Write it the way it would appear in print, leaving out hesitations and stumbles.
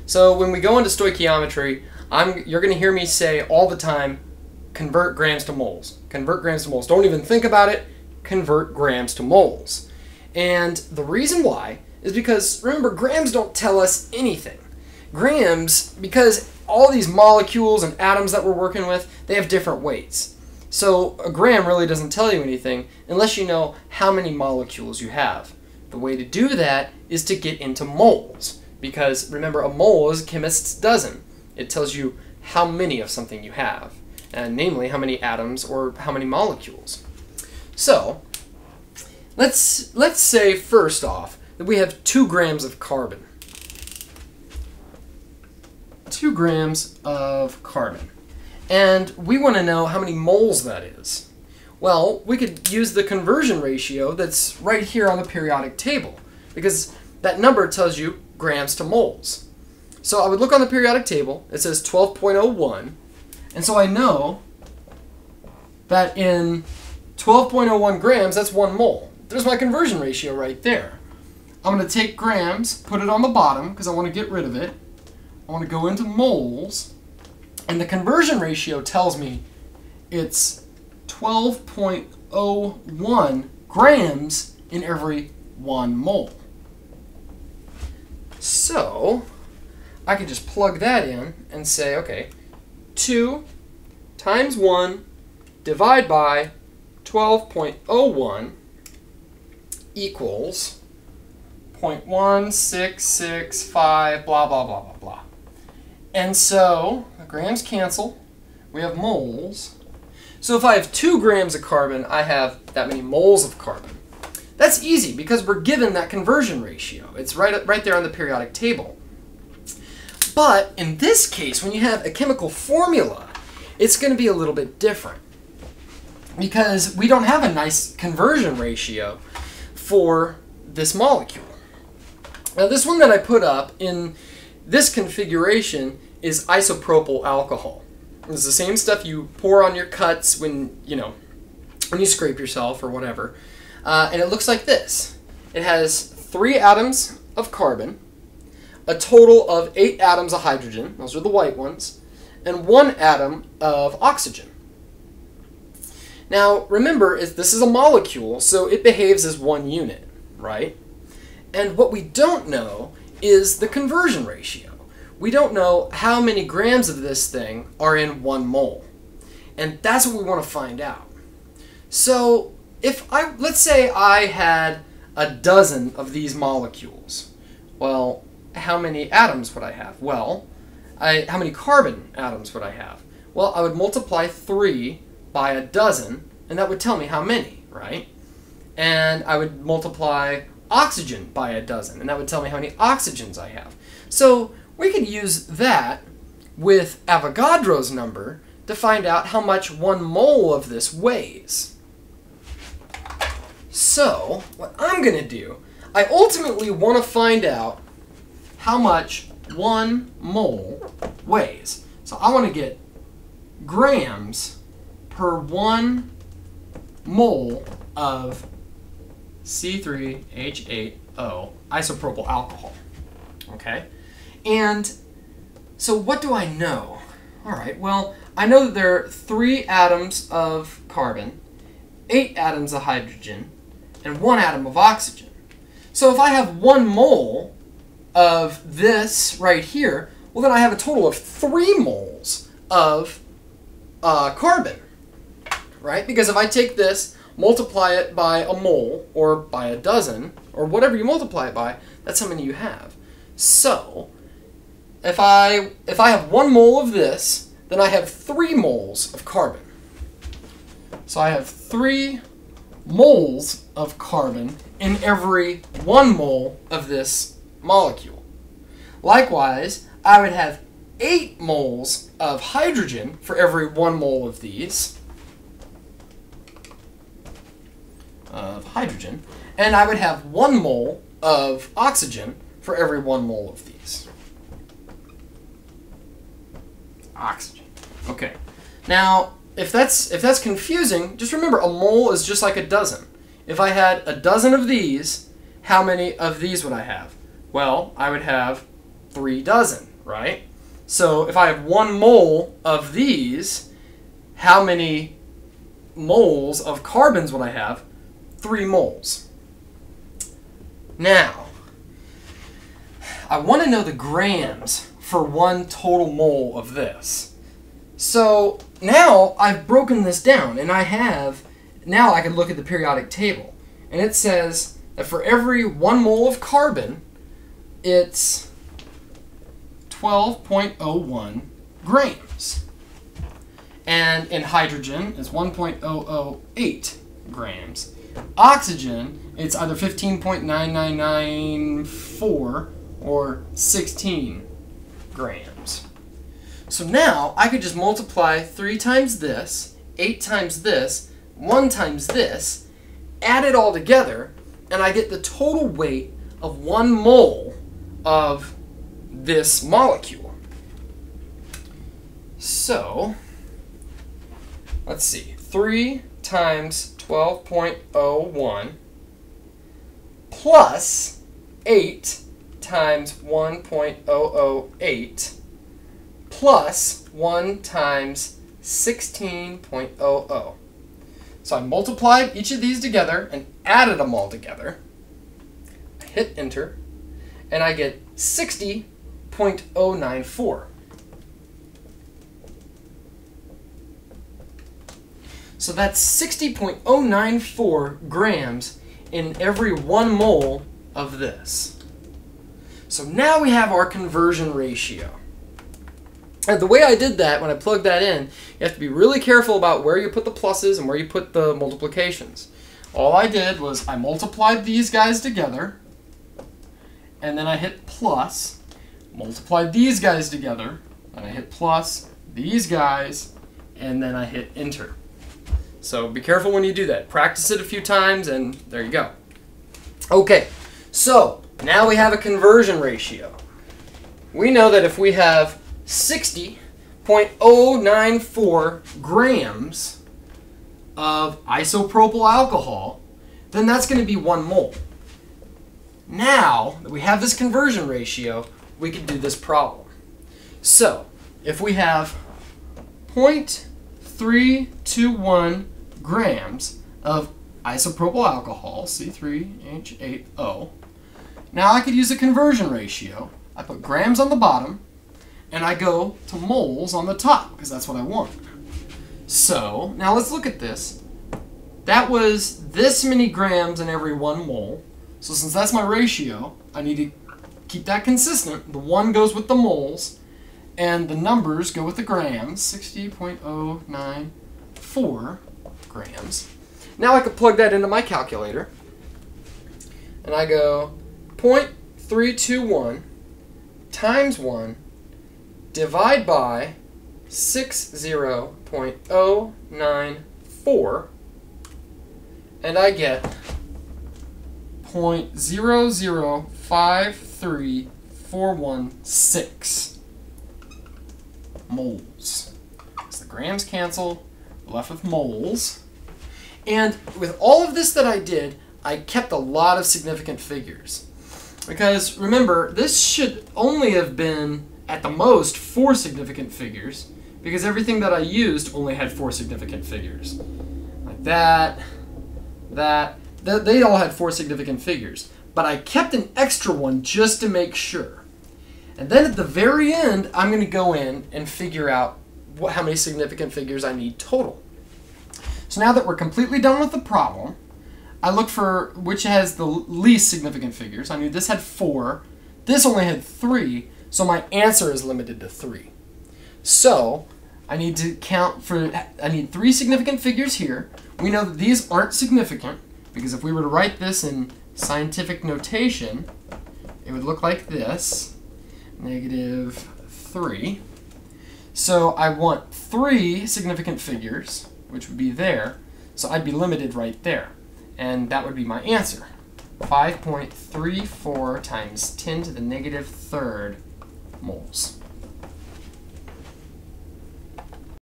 So when we go into stoichiometry, you're going to hear me say all the time, convert grams to moles. Convert grams to moles. Don't even think about it. Convert grams to moles. And the reason why is because, remember, grams don't tell us anything. Grams, because all these molecules and atoms that we're working with, they have different weights. So a gram really doesn't tell you anything unless you know how many molecules you have. The way to do that is to get into moles. Because remember, a mole is a chemist's dozen. It tells you how many of something you have, and namely how many atoms or how many molecules. So let's say first off that we have 2 grams of carbon. 2 grams of carbon. And we want to know how many moles that is. Well, we could use the conversion ratio that's right here on the periodic table, because that number tells you grams to moles. So I would look on the periodic table. It says 12.01, and so I know that in 12.01 grams, that's 1 mole. There's my conversion ratio right there. I'm going to take grams, put it on the bottom because I want to get rid of it. I want to go into moles, and the conversion ratio tells me it's 12.01 grams in every 1 mole. So I could just plug that in and say, okay, 2 times 1 divide by 12.01 equals 0.1665 blah, blah, blah, blah, blah. And so the grams cancel. We have moles. So if I have 2 grams of carbon, I have that many moles of carbon. That's easy because we're given that conversion ratio. It's right there on the periodic table. But in this case, when you have a chemical formula, it's going to be a little bit different because we don't have a nice conversion ratio for this molecule. Now this one that I put up in this configuration is isopropyl alcohol. It's the same stuff you pour on your cuts when you scrape yourself or whatever. And it looks like this. It has 3 atoms of carbon, a total of 8 atoms of hydrogen, those are the white ones, and 1 atom of oxygen. Now remember, this is a molecule, so it behaves as 1 unit, right? And what we don't know is the conversion ratio. We don't know how many grams of this thing are in 1 mole. And that's what we want to find out. So let's say I had a dozen of these molecules. Well, how many atoms would I have? Well, how many carbon atoms would I have? Well, I would multiply 3 by a dozen, and that would tell me how many, right? And I would multiply oxygen by a dozen, and that would tell me how many oxygens I have. So we could use that with Avogadro's number to find out how much 1 mole of this weighs. So what I'm going to do, I ultimately want to find out how much 1 mole weighs. So I want to get grams per 1 mole of C3H8O isopropyl alcohol. Okay? And so what do I know? All right, well, I know that there are 3 atoms of carbon, 8 atoms of hydrogen, and 1 atom of oxygen. So if I have 1 mole of this right here, well then I have a total of 3 moles of carbon, right? Because if I take this, multiply it by a mole, or by a dozen, or whatever you multiply it by, that's how many you have. So if I have 1 mole of this, then I have 3 moles of carbon. So I have 3 moles of carbon in every 1 mole of this molecule. Likewise, I would have 8 moles of hydrogen for every 1 mole of these, and I would have 1 mole of oxygen for every 1 mole of these. Oxygen. Okay. Now, if that's confusing, just remember a mole is just like a dozen. If I had a dozen of these, how many of these would I have? Well, I would have 3 dozen, right? So if I have 1 mole of these, how many moles of carbons would I have? 3 moles. Now, I want to know the grams for 1 total mole of this. So now I've broken this down, and now I can look at the periodic table. And it says that for every 1 mole of carbon, it's 12.01 grams. And in hydrogen, it's 1.008 grams. Oxygen, it's either 15.9994 or 16 grams. So now I could just multiply 3 times this, 8 times this, 1 times this, add it all together, and I get the total weight of 1 mole of this molecule. So, let's see, 3 times 12.01 plus 8 times 1.008 plus 1 times 16.00. So I multiplied each of these together and added them all together. I hit enter, and I get 60.094. So that's 60.094 grams in every 1 mole of this. So now we have our conversion ratio. And the way I did that, when I plugged that in, you have to be really careful about where you put the pluses and where you put the multiplications. All I did was I multiplied these guys together, and then I hit plus, multiplied these guys together, and I hit plus, these guys, and then I hit enter. So be careful when you do that. Practice it a few times, and there you go. Okay, so now we have a conversion ratio. We know that if we have 60.094 grams of isopropyl alcohol, then that's going to be 1 mole. Now that we have this conversion ratio, we can do this problem. So if we have 0.321 grams of isopropyl alcohol, C3H8O, now I could use a conversion ratio. I put grams on the bottom, and I go to moles on the top, because that's what I want. So, now let's look at this. That was this many grams in every 1 mole. So since that's my ratio, I need to keep that consistent. The 1 goes with the moles, and the numbers go with the grams, 60.094 grams. Now I could plug that into my calculator, and I go 0.321 times 1 divide by 60.094, and I get 0.0053416 moles. As the grams cancel, we're left with moles. And with all of this that I did, I kept a lot of significant figures. Because remember, this should only have been at the most 4 significant figures, because everything that I used only had 4 significant figures. Like that, they all had 4 significant figures. But I kept an extra one just to make sure. And then at the very end, I'm going to go in and figure out how many significant figures I need total. So now that we're completely done with the problem, I look for which has the least significant figures. I knew this had 4, this only had 3, so my answer is limited to 3. So I need to count for, I need 3 significant figures here. We know that these aren't significant, because if we were to write this in scientific notation, it would look like this, -3. So I want 3 significant figures, which would be there, so I'd be limited right there. And that would be my answer. 5.34 times 10 to the -3rd moles.